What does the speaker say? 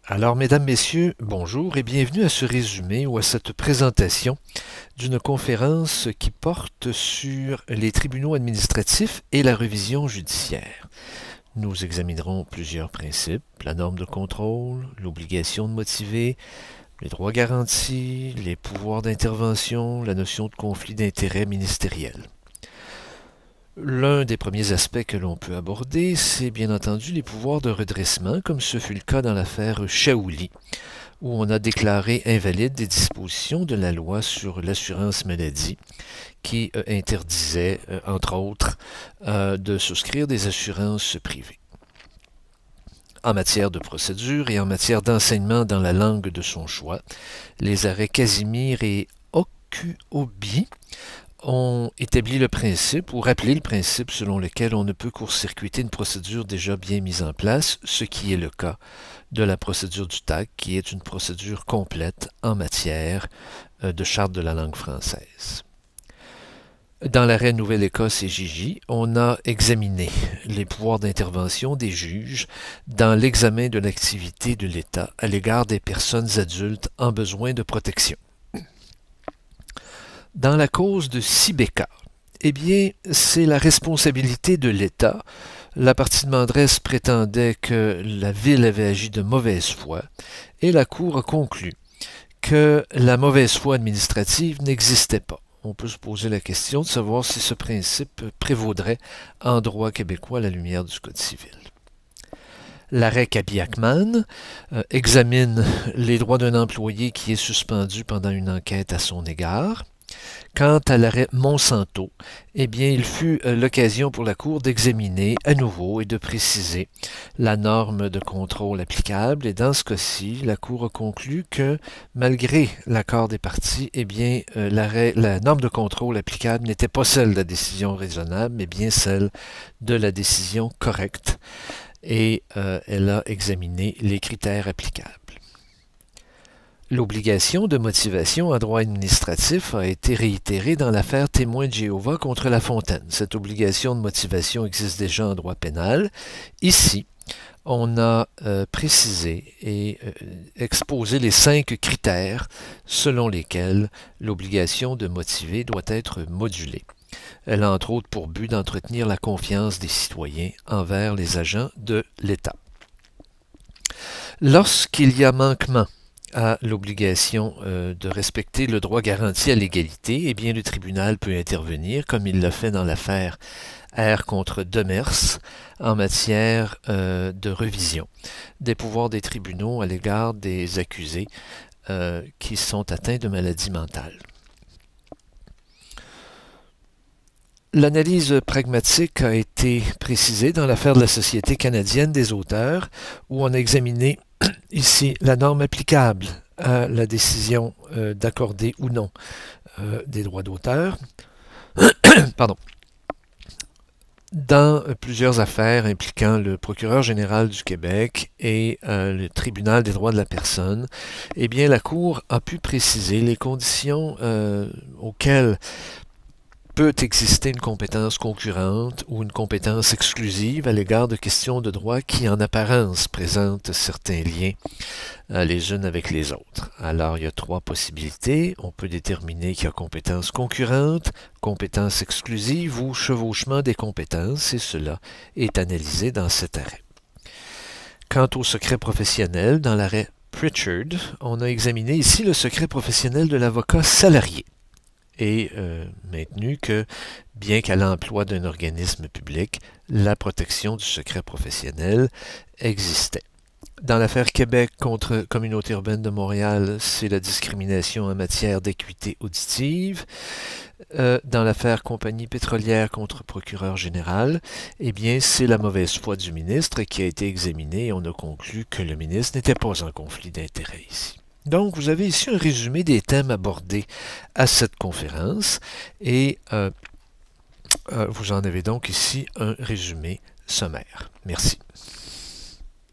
Alors, mesdames, messieurs, bonjour et bienvenue à ce résumé ou à cette présentation d'une conférence qui porte sur les tribunaux administratifs et la révision judiciaire. Nous examinerons plusieurs principes, la norme de contrôle, l'obligation de motiver, les droits garantis, les pouvoirs d'intervention, la notion de conflit d'intérêts ministériel. L'un des premiers aspects que l'on peut aborder, c'est bien entendu les pouvoirs de redressement, comme ce fut le cas dans l'affaire Chaouli, où on a déclaré invalides des dispositions de la loi sur l'assurance maladie, qui interdisait, entre autres, de souscrire des assurances privées. En matière de procédure et en matière d'enseignement dans la langue de son choix, les arrêts Casimir et Okuobi ont établi le principe ou rappelé le principe selon lequel on ne peut court-circuiter une procédure déjà bien mise en place, ce qui est le cas de la procédure du TAC, qui est une procédure complète en matière de charte de la langue française. Dans l'arrêt Nouvelle-Écosse et Gigi, on a examiné les pouvoirs d'intervention des juges dans l'examen de l'activité de l'État à l'égard des personnes adultes en besoin de protection. Dans la cause de Sibeka, eh bien, c'est la responsabilité de l'État. La partie demanderesse prétendait que la Ville avait agi de mauvaise foi et la Cour a conclu que la mauvaise foi administrative n'existait pas. On peut se poser la question de savoir si ce principe prévaudrait en droit québécois à la lumière du Code civil. L'arrêt Kabiakman examine les droits d'un employé qui est suspendu pendant une enquête à son égard. Quant à l'arrêt Monsanto, eh bien, il fut l'occasion pour la Cour d'examiner à nouveau et de préciser la norme de contrôle applicable. Et dans ce cas-ci, la Cour a conclu que, malgré l'accord des parties, eh bien, la norme de contrôle applicable n'était pas celle de la décision raisonnable, mais bien celle de la décision correcte. Et elle a examiné les critères applicables. L'obligation de motivation en droit administratif a été réitérée dans l'affaire Témoins de Jéhovah contre La Fontaine. Cette obligation de motivation existe déjà en droit pénal. Ici, on a précisé et exposé les 5 critères selon lesquels l'obligation de motiver doit être modulée. Elle a entre autres pour but d'entretenir la confiance des citoyens envers les agents de l'État. Lorsqu'il y a manquement à l'obligation de respecter le droit garanti à l'égalité, eh bien, le tribunal peut intervenir, comme il l'a fait dans l'affaire R contre Demers, en matière de revision des pouvoirs des tribunaux à l'égard des accusés qui sont atteints de maladies mentales. L'analyse pragmatique a été précisée dans l'affaire de la Société canadienne des auteurs, où on a examiné ici la norme applicable à la décision d'accorder ou non des droits d'auteur. Pardon. Dans plusieurs affaires impliquant le procureur général du Québec et le tribunal des droits de la personne, eh bien, la Cour a pu préciser les conditions auxquelles peut exister une compétence concurrente ou une compétence exclusive à l'égard de questions de droit qui, en apparence, présentent certains liens les unes avec les autres. Alors, il y a 3 possibilités. On peut déterminer qu'il y a compétence concurrente, compétence exclusive ou chevauchement des compétences, et cela est analysé dans cet arrêt. Quant au secret professionnel, dans l'arrêt Pritchard, on a examiné ici le secret professionnel de l'avocat salarié et maintenu que, bien qu'à l'emploi d'un organisme public, la protection du secret professionnel existait. Dans l'affaire Québec contre Communauté urbaine de Montréal, c'est la discrimination en matière d'équité auditive. Dans l'affaire Compagnie pétrolière contre procureur général, eh bien, c'est la mauvaise foi du ministre qui a été examinée et on a conclu que le ministre n'était pas en conflit d'intérêts ici. Donc, vous avez ici un résumé des thèmes abordés à cette conférence et vous en avez donc ici un résumé sommaire. Merci.